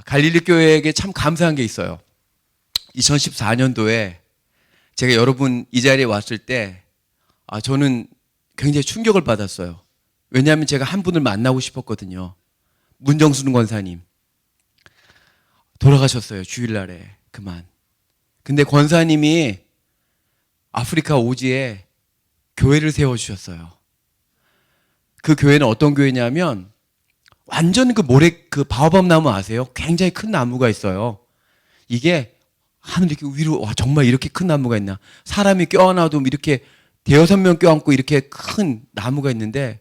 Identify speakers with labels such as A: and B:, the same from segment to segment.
A: 갈릴리 교회에게 참 감사한 게 있어요. 2014년도에 제가 여러분 이 자리에 왔을 때 저는 굉장히 충격을 받았어요. 왜냐하면 제가 한 분을 만나고 싶었거든요. 문정순 권사님. 돌아가셨어요. 주일날에 그만. 근데 권사님이 아프리카 오지에 교회를 세워주셨어요. 그 교회는 어떤 교회냐면 완전 그 바오밥 나무 아세요? 굉장히 큰 나무가 있어요. 이게 하늘 이렇게 위로, 와, 정말 이렇게 큰 나무가 있나? 사람이 껴안아도 이렇게 대여섯 명 껴안고 이렇게 큰 나무가 있는데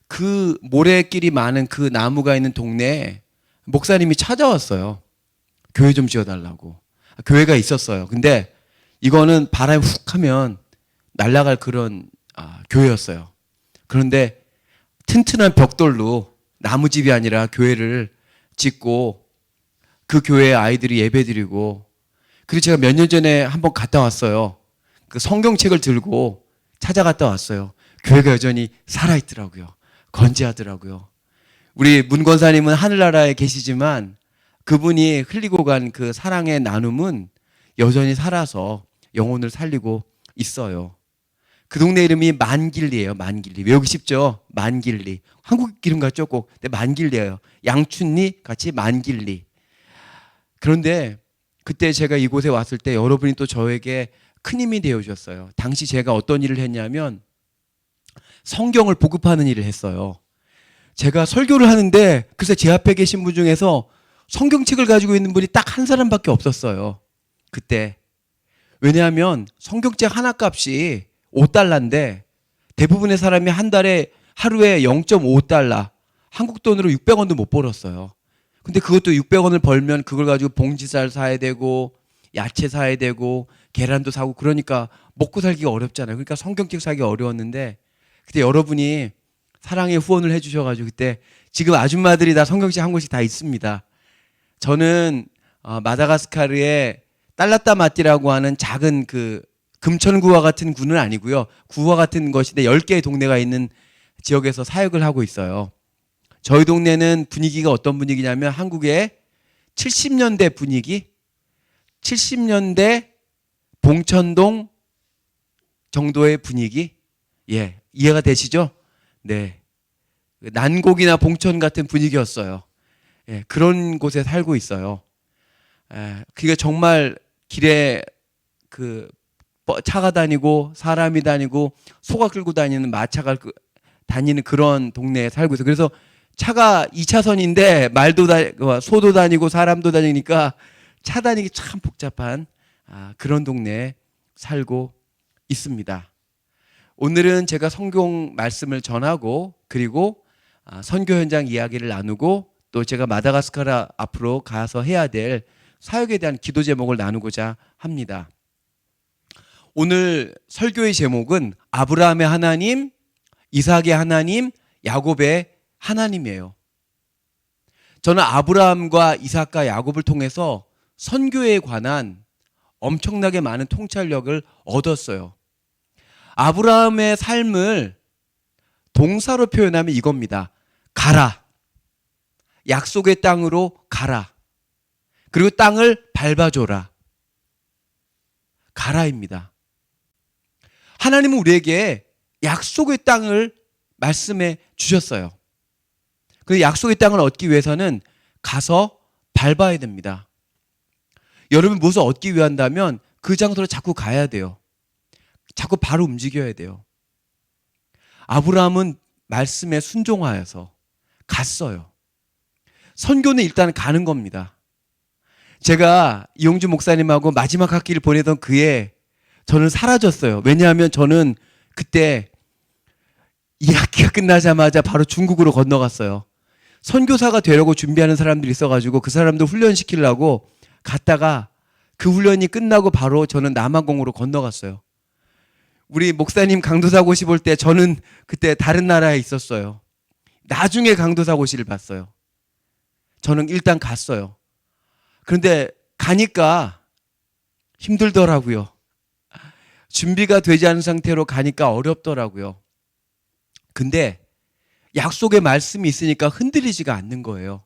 A: 그 모래길이 많은 그 나무가 있는 동네에 목사님이 찾아왔어요. 교회 좀 지어달라고. 교회가 있었어요. 근데 이거는 바람이 훅 하면 날아갈 그런 교회였어요. 그런데 튼튼한 벽돌로 나무집이 아니라 교회를 짓고 그 교회에 아이들이 예배드리고, 그리고 제가 몇 년 전에 한번 갔다 왔어요. 그 성경책을 들고 찾아갔다 왔어요. 교회가 여전히 살아있더라고요. 건재하더라고요. 우리 문 권사님은 하늘나라에 계시지만 그분이 흘리고 간 그 사랑의 나눔은 여전히 살아서 영혼을 살리고 있어요. 그 동네 이름이 만길리예요. 만길리. 외우기 쉽죠? 만길리. 한국 이름 같죠? 꼭. 근데 만길리예요. 양춘리 같이 만길리. 그런데 그때 제가 이곳에 왔을 때 여러분이 또 저에게 큰 힘이 되어주셨어요. 당시 제가 어떤 일을 했냐면 성경을 보급하는 일을 했어요. 제가 설교를 하는데 글쎄 제 앞에 계신 분 중에서 성경책을 가지고 있는 분이 딱 한 사람밖에 없었어요. 그때. 왜냐하면 성경책 하나 값이 5달러인데 대부분의 사람이 한 달에 하루에 0.5달러, 한국 돈으로 600원도 못 벌었어요. 근데 그것도 600원을 벌면 그걸 가지고 봉지쌀 사야 되고 야채 사야 되고 계란도 사고, 그러니까 먹고 살기가 어렵잖아요. 그러니까 성경책 사기가 어려웠는데 그때 여러분이 사랑의 후원을 해주셔가지고 그때 지금 아줌마들이 다 성경책 한 권씩 다 있습니다. 저는 마다가스카르의 딸라따마띠라고 하는 작은 그 금천구와 같은 구는 아니고요. 구와 같은 것인데 10개의 동네가 있는 지역에서 사역을 하고 있어요. 저희 동네는 분위기가 어떤 분위기냐면 한국의 70년대 분위기, 70년대 봉천동 정도의 분위기. 예, 이해가 되시죠? 네. 난곡이나 봉천 같은 분위기였어요. 예, 그런 곳에 살고 있어요. 그게 정말 길에 그 차가 다니고 사람이 다니고 소가 끌고 다니는 마차가 다니는 그런 동네에 살고 있어요. 그래서 차가 2차선인데 소도 다니고 사람도 다니니까 차 다니기 참 복잡한 그런 동네에 살고 있습니다. 오늘은 제가 성경 말씀을 전하고 그리고 선교 현장 이야기를 나누고 또 제가 마다가스카르 앞으로 가서 해야 될 사역에 대한 기도 제목을 나누고자 합니다. 오늘 설교의 제목은 아브라함의 하나님, 이삭의 하나님, 야곱의 하나님이에요. 저는 아브라함과 이삭과 야곱을 통해서 선교에 관한 엄청나게 많은 통찰력을 얻었어요. 아브라함의 삶을 동사로 표현하면 이겁니다. 가라. 약속의 땅으로 가라. 그리고 땅을 밟아줘라. 가라입니다. 하나님은 우리에게 약속의 땅을 말씀해 주셨어요. 그 약속의 땅을 얻기 위해서는 가서 밟아야 됩니다. 여러분 무엇을 얻기 위한다면 그 장소로 자꾸 가야 돼요. 자꾸 바로 움직여야 돼요. 아브라함은 말씀에 순종하여서 갔어요. 선교는 일단 가는 겁니다. 제가 이용주 목사님하고 마지막 학기를 보내던 그해 저는 사라졌어요. 왜냐하면 저는 그때 이 학기가 끝나자마자 바로 중국으로 건너갔어요. 선교사가 되려고 준비하는 사람들이 있어가지고 그 사람들 훈련시키려고 갔다가 그 훈련이 끝나고 바로 저는 남아공으로 건너갔어요. 우리 목사님 강도사고시 볼 때 저는 그때 다른 나라에 있었어요. 나중에 강도사고시를 봤어요. 저는 일단 갔어요. 그런데 가니까 힘들더라고요. 준비가 되지 않은 상태로 가니까 어렵더라고요. 근데 약속의 말씀이 있으니까 흔들리지가 않는 거예요.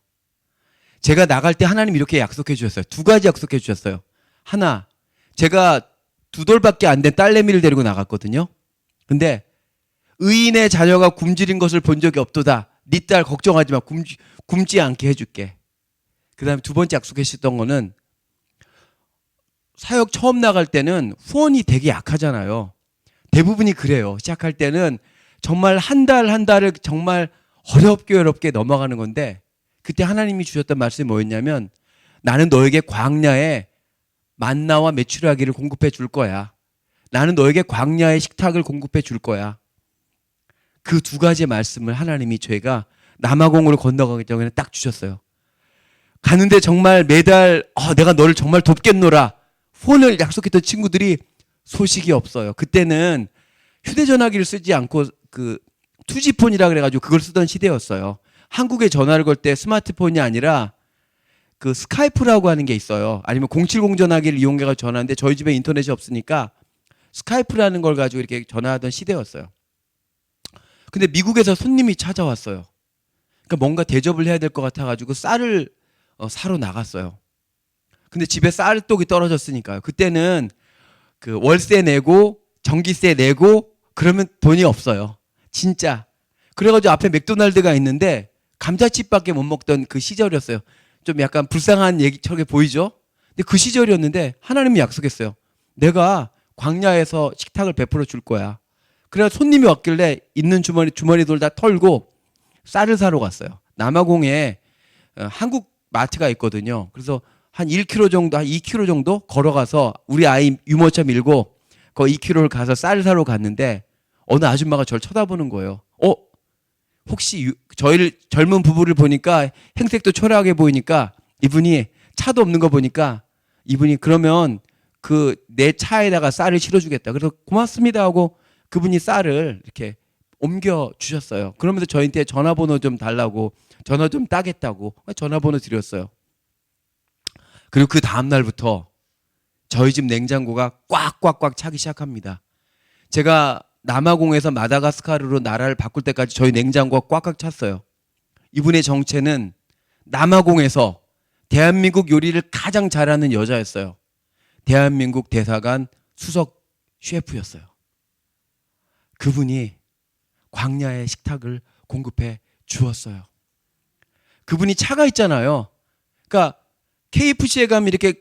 A: 제가 나갈 때 하나님 이렇게 약속해 주셨어요. 두 가지 약속해 주셨어요. 하나, 제가 2돌밖에 안 된 딸내미를 데리고 나갔거든요. 근데 의인의 자녀가 굶주린 것을 본 적이 없도다. 네 딸 걱정하지 마. 굶지 않게 해줄게. 그 다음에 두 번째 약속해 주셨던 거는 사역 처음 나갈 때는 후원이 되게 약하잖아요. 대부분이 그래요. 시작할 때는 정말 한 달을 정말 어렵게 넘어가는 건데 그때 하나님이 주셨던 말씀이 뭐였냐면 나는 너에게 광야에 만나와 메추라기를 공급해 줄 거야. 나는 너에게 광야의 식탁을 공급해 줄 거야. 그 두 가지 말씀을 하나님이 저희가 남아공으로 건너가기 전에 딱 주셨어요. 가는데 정말 매달 내가 너를 정말 돕겠노라. 후원을 약속했던 친구들이 소식이 없어요. 그때는 휴대전화기를 쓰지 않고 그 투지폰이라 그래가지고 그걸 쓰던 시대였어요. 한국에 전화를 걸 때 스마트폰이 아니라 그 스카이프라고 하는 게 있어요. 아니면 070 전화기를 이용해서 전화하는데 저희 집에 인터넷이 없으니까 스카이프라는 걸 가지고 이렇게 전화하던 시대였어요. 근데 미국에서 손님이 찾아왔어요. 그러니까 뭔가 대접을 해야 될 것 같아가지고 쌀을 사러 나갔어요. 근데 집에 쌀떡이 떨어졌으니까요. 그때는 그 월세 내고 전기세 내고 그러면 돈이 없어요. 진짜. 그래가지고 앞에 맥도날드가 있는데 감자칩밖에 못 먹던 그 시절이었어요. 좀 약간 불쌍한 얘기처럼 보이죠? 근데 그 시절이었는데 하나님이 약속했어요. 내가 광야에서 식탁을 베풀어 줄 거야. 그래서 손님이 왔길래 있는 주머니들 다 털고 쌀을 사러 갔어요. 남아공에 한국 마트가 있거든요. 그래서 한 1km 정도, 한 2km 정도 걸어가서 우리 아이 유모차 밀고 그 2km를 가서 쌀을 사러 갔는데 어느 아줌마가 저를 쳐다보는 거예요. 혹시 저희를 젊은 부부를 보니까 행색도 초라하게 보이니까 이분이 차도 없는 거 보니까 이분이 그러면 그 내 차에다가 쌀을 실어주겠다. 그래서 고맙습니다 하고 그분이 쌀을 이렇게 옮겨 주셨어요. 그러면서 저희한테 전화번호 좀 달라고 전화 좀 따겠다고 전화번호 드렸어요. 그리고 그 다음 날부터 저희 집 냉장고가 꽉꽉꽉 차기 시작합니다. 제가 남아공에서 마다가스카르로 나라를 바꿀 때까지 저희 냉장고가 꽉꽉 찼어요. 이분의 정체는 남아공에서 대한민국 요리를 가장 잘하는 여자였어요. 대한민국 대사관 수석 셰프였어요. 그분이 광야의 식탁을 공급해 주었어요. 그분이 차가 있잖아요. 그러니까 KFC에 가면 이렇게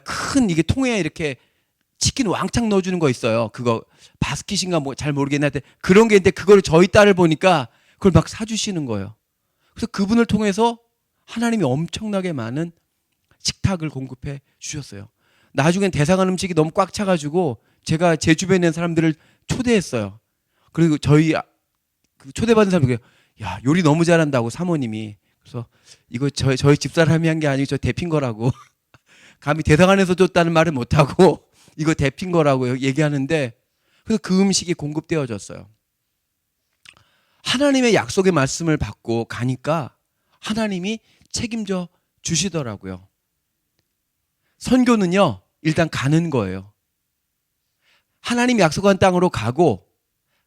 A: 큰 이게 통에 이렇게 치킨 왕창 넣어주는 거 있어요. 그거 바스킷인가 뭐 잘 모르겠는데 그런 게 있는데 그걸 저희 딸을 보니까 그걸 막 사주시는 거예요. 그래서 그분을 통해서 하나님이 엄청나게 많은 식탁을 공급해 주셨어요. 나중엔 대사관 음식이 너무 꽉 차가지고 제가 제 주변에 있는 사람들을 초대했어요. 그리고 저희 초대받은 사람들이 야 요리 너무 잘한다고 사모님이. 그래서 이거 저희 집사람이 한 게 아니고 저 데핀 거라고. 감히 대사관에서 줬다는 말은 못하고 이거 데핀 거라고 얘기하는데 그래서 그 음식이 공급되어졌어요. 하나님의 약속의 말씀을 받고 가니까 하나님이 책임져 주시더라고요. 선교는요 일단 가는 거예요. 하나님이 약속한 땅으로 가고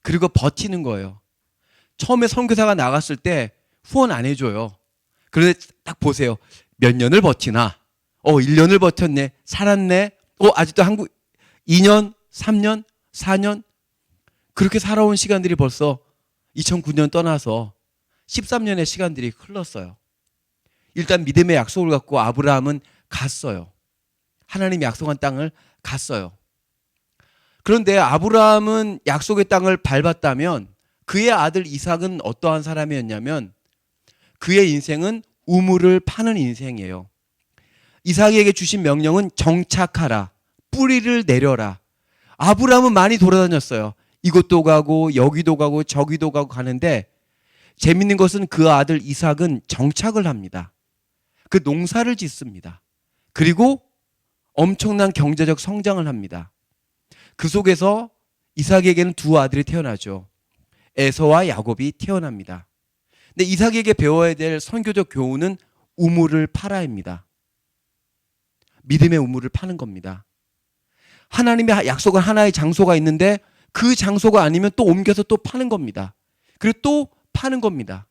A: 그리고 버티는 거예요. 처음에 선교사가 나갔을 때 후원 안 해줘요. 그런데 딱 보세요. 몇 년을 버티나? 1년을 버텼네. 살았네. 아직도 한국 2년, 3년, 4년 그렇게 살아온 시간들이 벌써 2009년 떠나서 13년의 시간들이 흘렀어요. 일단 믿음의 약속을 갖고 아브라함은 갔어요. 하나님이 약속한 땅을 갔어요. 그런데 아브라함은 약속의 땅을 밟았다면 그의 아들 이삭은 어떠한 사람이었냐면 그의 인생은 우물을 파는 인생이에요. 이삭에게 주신 명령은 정착하라. 뿌리를 내려라. 아브라함은 많이 돌아다녔어요. 이곳도 가고 여기도 가고 저기도 가고 가는데 재밌는 것은 그 아들 이삭은 정착을 합니다. 그 농사를 짓습니다. 그리고 엄청난 경제적 성장을 합니다. 그 속에서 이삭에게는 두 아들이 태어나죠. 에서와 야곱이 태어납니다. 근데 이삭에게 배워야 될 선교적 교훈은 우물을 팔아입니다. 믿음의 우물을 파는 겁니다. 하나님의 약속은 하나의 장소가 있는데 그 장소가 아니면 또 옮겨서 또 파는 겁니다. 그리고 또 파는 겁니다.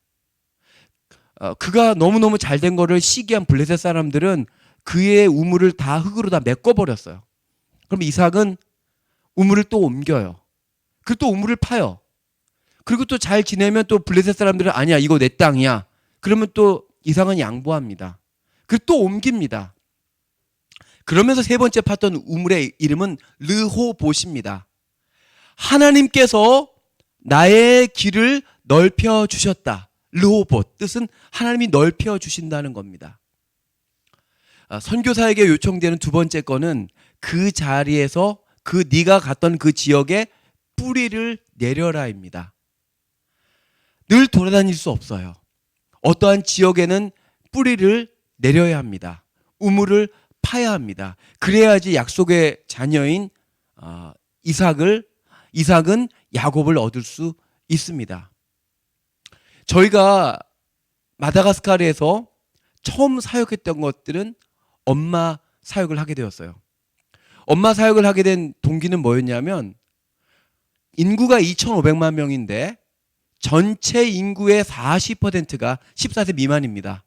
A: 그가 너무너무 잘 된 거를 시기한 블레셋 사람들은 그의 우물을 다 흙으로 다 메꿔버렸어요. 그럼 이삭은 우물을 또 옮겨요. 그리고 또 우물을 파요. 그리고 또 잘 지내면 또 블레셋 사람들은 아니야, 이거 내 땅이야. 그러면 또 이삭은 양보합니다. 그리고 또 옮깁니다. 그러면서 세 번째 팠던 우물의 이름은 르호봇입니다. 하나님께서 나의 길을 넓혀 주셨다. 르호봇 뜻은 하나님이 넓혀 주신다는 겁니다. 선교사에게 요청되는 두 번째 거는 그 자리에서 네가 갔던 그 지역에 뿌리를 내려라입니다. 늘 돌아다닐 수 없어요. 어떠한 지역에는 뿌리를 내려야 합니다. 우물을 파야 합니다. 그래야지 약속의 자녀인 이삭은 야곱을 얻을 수 있습니다. 저희가 마다가스카르에서 처음 사역했던 것들은 엄마 사역을 하게 되었어요. 엄마 사역을 하게 된 동기는 뭐였냐면 인구가 2,500만 명인데 전체 인구의 40%가 14세 미만입니다.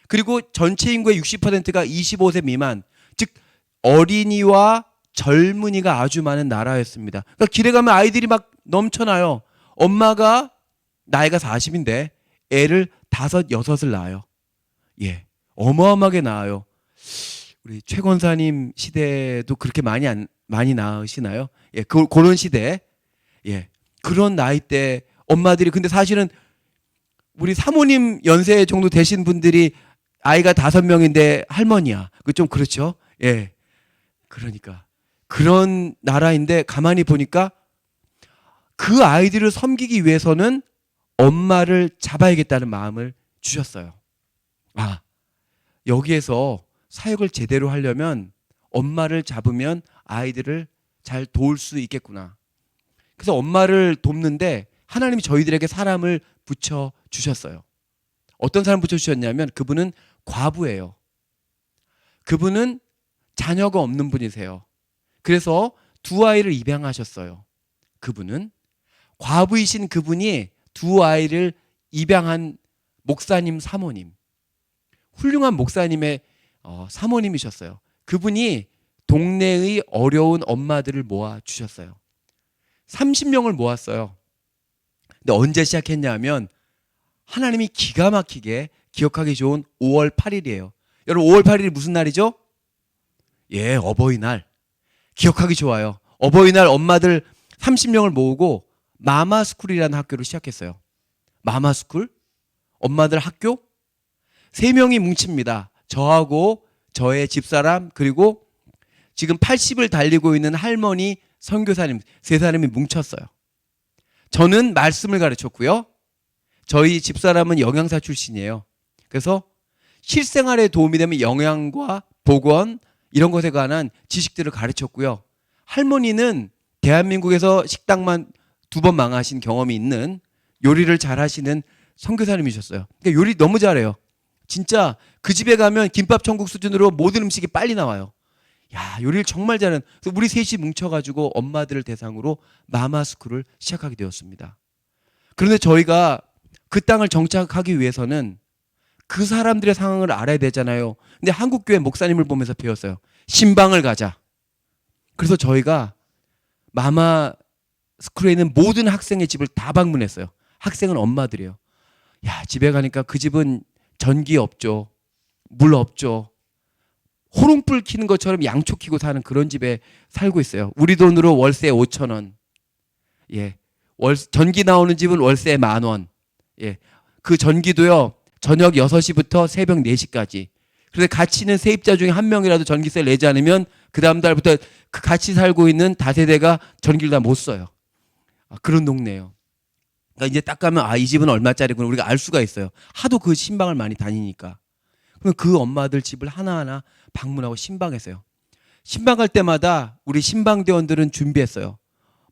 A: 그리고 전체 인구의 60%가 25세 미만, 즉 어린이와 젊은이가 아주 많은 나라였습니다. 그러니까 길에 가면 아이들이 막 넘쳐나요. 엄마가 나이가 40인데 애를 5, 6을 낳아요. 예, 어마어마하게 낳아요. 우리 최 권사님 시대도 그렇게 많이 낳으시나요? 예, 그런 시대, 예, 그런 나이 때 엄마들이, 근데 사실은 우리 사모님 연세 정도 되신 분들이 아이가 5명인데 할머니야. 그 좀 그렇죠? 예, 그러니까 그런 나라인데 가만히 보니까 그 아이들을 섬기기 위해서는 엄마를 잡아야겠다는 마음을 주셨어요. 여기에서 사역을 제대로 하려면 엄마를 잡으면 아이들을 잘 도울 수 있겠구나. 그래서 엄마를 돕는데 하나님이 저희들에게 사람을 붙여 주셨어요. 어떤 사람 붙여 주셨냐면 그분은 과부예요. 그분은 자녀가 없는 분이세요. 그래서 2아이를 입양하셨어요. 그분은 과부이신 그분이 2아이를 입양한 목사님 사모님, 훌륭한 목사님의 사모님이셨어요. 그분이 동네의 어려운 엄마들을 모아 주셨어요. 30명을 모았어요. 근데 언제 시작했냐면 하나님이 기가 막히게 기억하기 좋은 5월 8일이에요. 여러분 5월 8일이 무슨 날이죠? 예, 어버이날. 기억하기 좋아요. 어버이날 엄마들 30명을 모으고 마마스쿨이라는 학교를 시작했어요. 마마스쿨? 엄마들 학교? 3명이 뭉칩니다. 저하고 저의 집사람 그리고 지금 80을 달리고 있는 할머니 선교사님 3사람이 뭉쳤어요. 저는 말씀을 가르쳤고요. 저희 집사람은 영양사 출신이에요. 그래서 실생활에 도움이 되는 영양과 보건 이런 것에 관한 지식들을 가르쳤고요. 할머니는 대한민국에서 식당만 2번 망하신 경험이 있는 요리를 잘하시는 선교사님이셨어요. 그러니까 요리 너무 잘해요. 진짜 그 집에 가면 김밥 천국 수준으로 모든 음식이 빨리 나와요. 야, 요리를 정말 잘하는. 그래서 우리 셋이 뭉쳐가지고 엄마들을 대상으로 마마스쿨을 시작하게 되었습니다. 그런데 저희가 그 땅을 정착하기 위해서는 그 사람들의 상황을 알아야 되잖아요. 근데 한국교회 목사님을 보면서 배웠어요. 신방을 가자. 그래서 저희가 마마스쿨에 있는 모든 학생의 집을 다 방문했어요. 학생은 엄마들이에요. 야, 집에 가니까 그 집은 전기 없죠. 물 없죠. 호롱불 켜는 것처럼 양초 켜고 사는 그런 집에 살고 있어요. 우리 돈으로 월세 5,000원. 예. 전기 나오는 집은 월세 10,000원. 예. 그 전기도요. 저녁 6시부터 새벽 4시까지. 그런데 같이 있는 세입자 중에 한 명이라도 전기세를 내지 않으면 그 다음 달부터 그 같이 살고 있는 다세대가 전기를 다 못 써요. 그런 동네예요. 그러니까 이제 딱 가면 이 집은 얼마짜리구나 우리가 알 수가 있어요. 하도 그 신방을 많이 다니니까. 그럼 그 엄마들 집을 하나하나 방문하고 신방했어요. 신방 갈 때마다 우리 신방대원들은 준비했어요.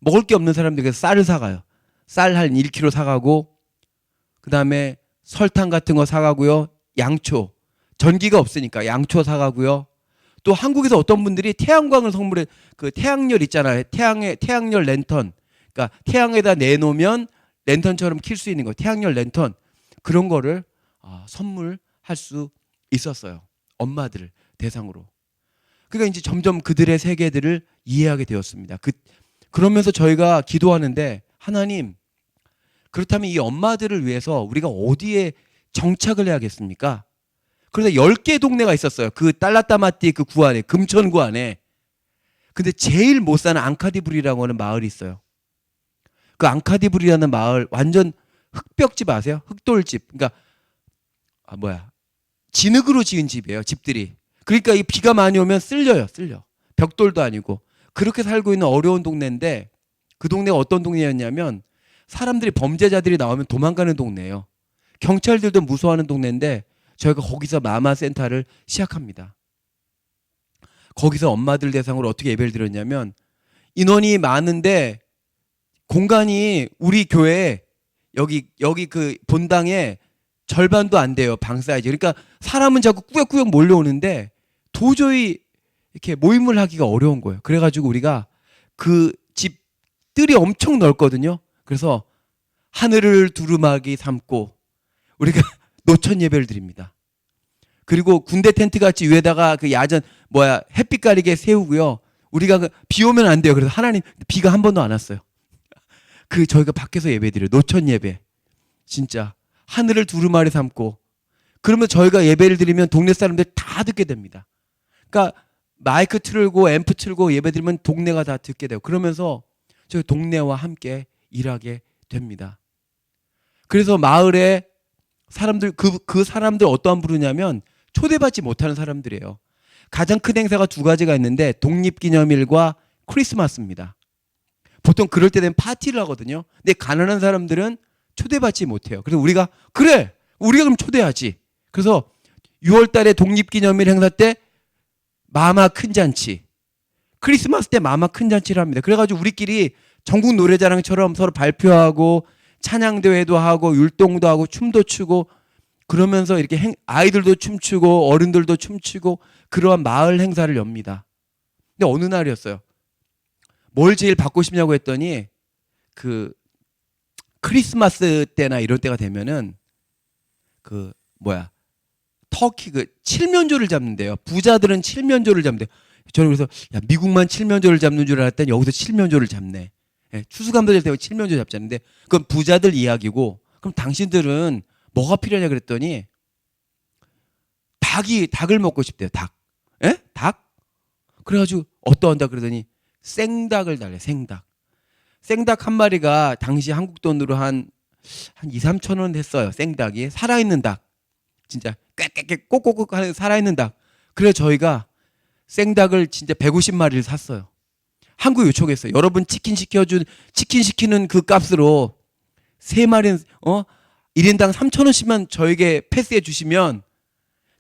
A: 먹을 게 없는 사람들에게 쌀을 사가요. 쌀 한 1kg 사가고 그다음에 설탕 같은 거 사가고요. 양초. 전기가 없으니까 양초 사가고요. 또 한국에서 어떤 분들이 태양광을 선물해, 그 태양열 있잖아요. 태양열 랜턴. 그러니까 태양에다 내놓으면 랜턴처럼 킬 수 있는 거. 태양열 랜턴. 그런 거를 선물할 수 있었어요. 엄마들을 대상으로. 그러니까 이제 점점 그들의 세계들을 이해하게 되었습니다. 그러면서 저희가 기도하는데, 하나님, 그렇다면 이 엄마들을 위해서 우리가 어디에 정착을 해야겠습니까? 그래서 10개 동네가 있었어요. 그 딸라따마띠 그 구 안에, 금천구 안에. 근데 제일 못 사는 앙카디브리라고 하는 마을이 있어요. 그 앙카디브리라는 마을 완전 흙벽집 아세요? 흙돌집. 그러니까 진흙으로 지은 집이에요. 집들이. 그러니까 이 비가 많이 오면 쓸려. 벽돌도 아니고. 그렇게 살고 있는 어려운 동네인데, 그 동네가 어떤 동네였냐면 사람들이, 범죄자들이 나오면 도망가는 동네예요. 경찰들도 무서워하는 동네인데 저희가 거기서 마마센터를 시작합니다. 거기서 엄마들 대상으로 어떻게 예배를 드렸냐면, 인원이 많은데 공간이 우리 교회 여기 그 본당에 절반도 안 돼요. 방 사이즈. 그러니까 사람은 자꾸 꾸역꾸역 몰려오는데 도저히 이렇게 모임을 하기가 어려운 거예요. 그래가지고 우리가 그 집 뜰이 엄청 넓거든요. 그래서 하늘을 두루마기 삼고 우리가 노천 예배를 드립니다. 그리고 군대 텐트 같이 위에다가 그 야전 햇빛 가리게 세우고요. 우리가 비 오면 안 돼요. 그래서 하나님, 비가 한 번도 안 왔어요. 저희가 밖에서 예배 드려요. 노천 예배. 진짜 하늘을 두루마리 삼고. 그러면 저희가 예배를 드리면 동네 사람들 다 듣게 됩니다. 그러니까 마이크 틀고 앰프 틀고 예배 드리면 동네가 다 듣게 되고, 그러면서 저희 동네와 함께 일하게 됩니다. 그래서 마을에 사람들, 그 사람들 어떠한 부르냐면 초대받지 못하는 사람들이에요. 가장 큰 행사가 2가지가 있는데 독립기념일과 크리스마스입니다. 보통 그럴 때 되면 파티를 하거든요. 근데 가난한 사람들은 초대받지 못해요. 그래서 우리가 그럼 초대하지. 그래서 6월 달에 독립기념일 행사 때 마마 큰 잔치, 크리스마스 때 마마 큰 잔치를 합니다. 그래가지고 우리끼리 전국 노래자랑처럼 서로 발표하고 찬양대회도 하고 율동도 하고 춤도 추고, 그러면서 이렇게 아이들도 춤추고 어른들도 춤추고 그러한 마을 행사를 엽니다. 근데 어느 날이었어요. 뭘 제일 받고 싶냐고 했더니 크리스마스 때나 이럴 때가 되면은 터키 칠면조를 잡는데요. 부자들은 칠면조를 잡는데, 저는 그래서 미국만 칠면조를 잡는 줄 알았더니 여기서 칠면조를 잡네. 추수감사절 때 칠면조 잡자는데 그건 부자들 이야기고, 그럼 당신들은 뭐가 필요하냐 그랬더니 닭을 먹고 싶대요. 닭? 그래가지고 어떠한 닭 그러더니 생닭을 달래. 생닭 한 마리가 당시 한국 돈으로 한 2, 3천 원 했어요. 생닭이. 살아있는 닭. 진짜 꽥꽥꽥 꼭꼭꼭 하는 살아있는 닭. 그래서 저희가 생닭을 진짜 150마리를 샀어요. 한국에 요청했어요. 여러분 치킨 시키는 그 값으로 3마리는 1인당 3,000원씩만 저에게 패스해 주시면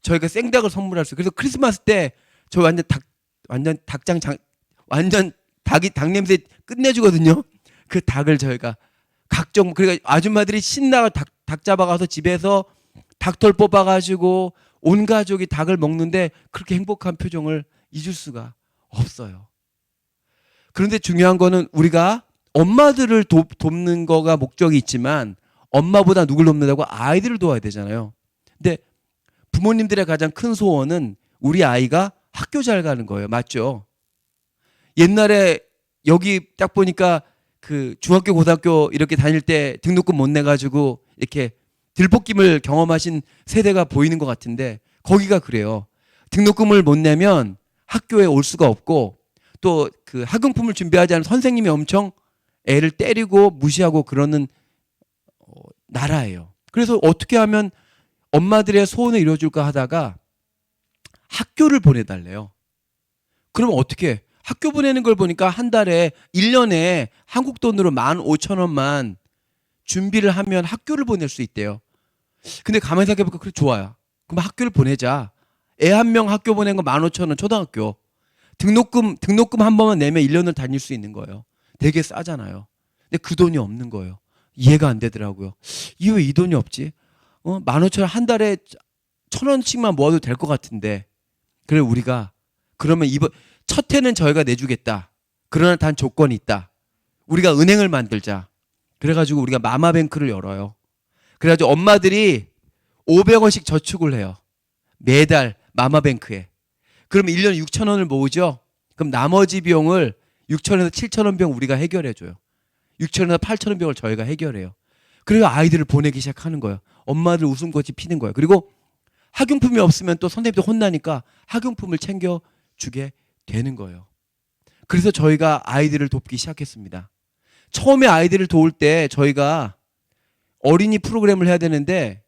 A: 저희가 생닭을 선물할 수 있어요. 그래서 크리스마스 때 저희 완전 닭 냄새 끝내주거든요. 그 닭을 저희가 그러니까 아줌마들이 신나가 닭 잡아가서 집에서 닭털 뽑아가지고 온 가족이 닭을 먹는데 그렇게 행복한 표정을 잊을 수가 없어요. 그런데 중요한 거는 우리가 엄마들을 돕는 거가 목적이 있지만 엄마보다 누굴 돕는다고 아이들을 도와야 되잖아요. 근데 부모님들의 가장 큰 소원은 우리 아이가 학교 잘 가는 거예요. 맞죠? 옛날에 여기 딱 보니까 중학교 고등학교 이렇게 다닐 때 등록금 못 내가지고 이렇게 들볶임을 경험하신 세대가 보이는 것 같은데, 거기가 그래요. 등록금을 못 내면 학교에 올 수가 없고, 또 학용품을 준비하지 않은 선생님이 엄청 애를 때리고 무시하고 그러는 나라예요. 그래서 어떻게 하면 엄마들의 소원을 이루어줄까 하다가 학교를 보내달래요. 그럼 어떻게 학교 보내는 걸 보니까 한 달에 1년에 한국 돈으로 15,000원만 준비를 하면 학교를 보낼 수 있대요. 근데 가만히 생각해보니까 그래, 좋아요. 그럼 학교를 보내자. 애 한 명 학교 보낸 거 15,000원 초등학교. 등록금 한 번만 내면 1년을 다닐 수 있는 거예요. 되게 싸잖아요. 근데 그 돈이 없는 거예요. 이해가 안 되더라고요. 왜 이 돈이 없지? 15,000원 한 달에 1,000원씩만 모아도 될 것 같은데. 그래, 우리가 그러면 첫 해는 저희가 내주겠다. 그러나 단 조건이 있다. 우리가 은행을 만들자. 그래가지고 우리가 마마뱅크를 열어요. 그래가지고 엄마들이 500원씩 저축을 해요. 매달 마마뱅크에. 그러면 1년에 6천 원을 모으죠. 그럼 나머지 비용을 6천에서 7천 원 비용 우리가 해결해 줘요. 6천에서 8천 원 비용을 저희가 해결해요. 그래서 아이들을 보내기 시작하는 거예요. 엄마들 웃음꽃이 피는 거예요. 그리고 학용품이 없으면 또 선생님도 혼나니까 학용품을 챙겨주게 되는 거예요. 그래서 저희가 아이들을 돕기 시작했습니다. 처음에 아이들을 도울 때 저희가 어린이 프로그램을 해야 되는데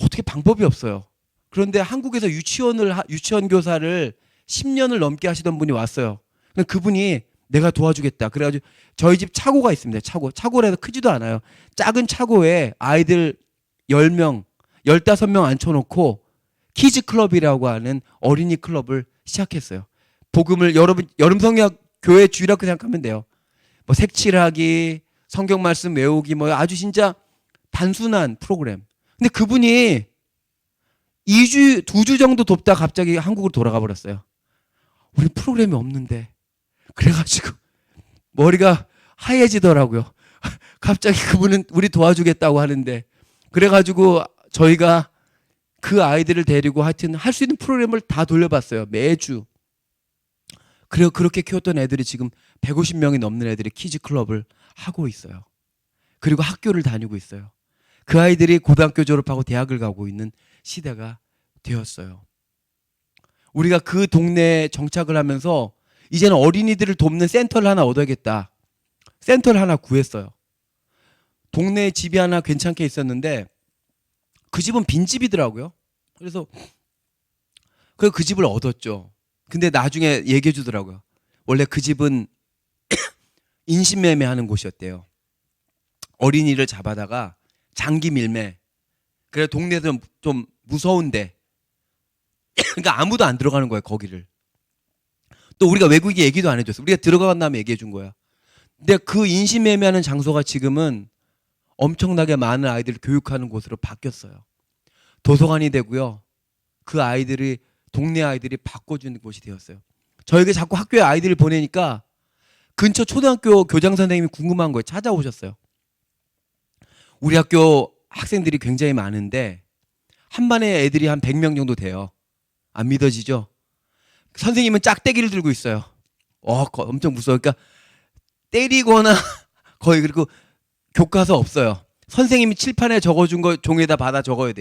A: 어떻게 방법이 없어요. 그런데 한국에서 유치원 교사를 10년을 넘게 하시던 분이 왔어요. 그분이 내가 도와주겠다. 그래가지고 저희 집 차고가 있습니다. 차고라서 크지도 않아요. 작은 차고에 아이들 10명, 15명 앉혀놓고 키즈 클럽이라고 하는 어린이 클럽을 시작했어요. 복음을 여름 성역 교회 주일학교 생각하면 돼요. 뭐 색칠하기, 성경 말씀 외우기, 뭐 아주 진짜 단순한 프로그램. 근데 그분이 2주 정도 돕다 갑자기 한국으로 돌아가 버렸어요. 우리 프로그램이 없는데. 그래가지고 머리가 하얘지더라고요. 갑자기 그분은 우리 도와주겠다고 하는데. 그래가지고 저희가 그 아이들을 데리고 하여튼 할 수 있는 프로그램을 다 돌려봤어요. 매주. 그리고 그렇게 키웠던 애들이 지금 150명이 넘는 애들이 키즈 클럽을 하고 있어요. 그리고 학교를 다니고 있어요. 그 아이들이 고등학교 졸업하고 대학을 가고 있는 시대가 되었어요. 우리가 그 동네에 정착을 하면서 이제는 어린이들을 돕는 센터를 하나 얻어야겠다. 센터를 하나 구했어요. 동네에 집이 하나 괜찮게 있었는데 그 집은 빈집이더라고요. 그래서 그 집을 얻었죠. 근데 나중에 얘기해 주더라고요. 원래 그 집은 인신매매하는 곳이었대요. 어린이를 잡아다가 장기 밀매. 그래 동네에서 좀 무서운데. 그러니까 아무도 안 들어가는 거예요, 거기를. 또 우리가 외국인 얘기도 안 해줬어. 우리가 들어간 다음에 얘기해 준 거야. 근데 그 인신매매하는 장소가 지금은 엄청나게 많은 아이들을 교육하는 곳으로 바뀌었어요. 도서관이 되고요. 그 아이들이 동네 아이들이 바꿔주는 곳이 되었어요. 저에게 자꾸 학교에 아이들을 보내니까 근처 초등학교 교장 선생님이 궁금한 거예요. 찾아오셨어요. 우리 학교 학생들이 굉장히 많은데 한 반에 애들이 한 100명 정도 돼요. 안 믿어지죠? 선생님은 짝대기를 들고 있어요. 엄청 무서워. 그러니까 때리거나 거의 그리고 교과서 없어요. 선생님이 칠판에 적어준 거 종이에다 받아 적어야 돼요.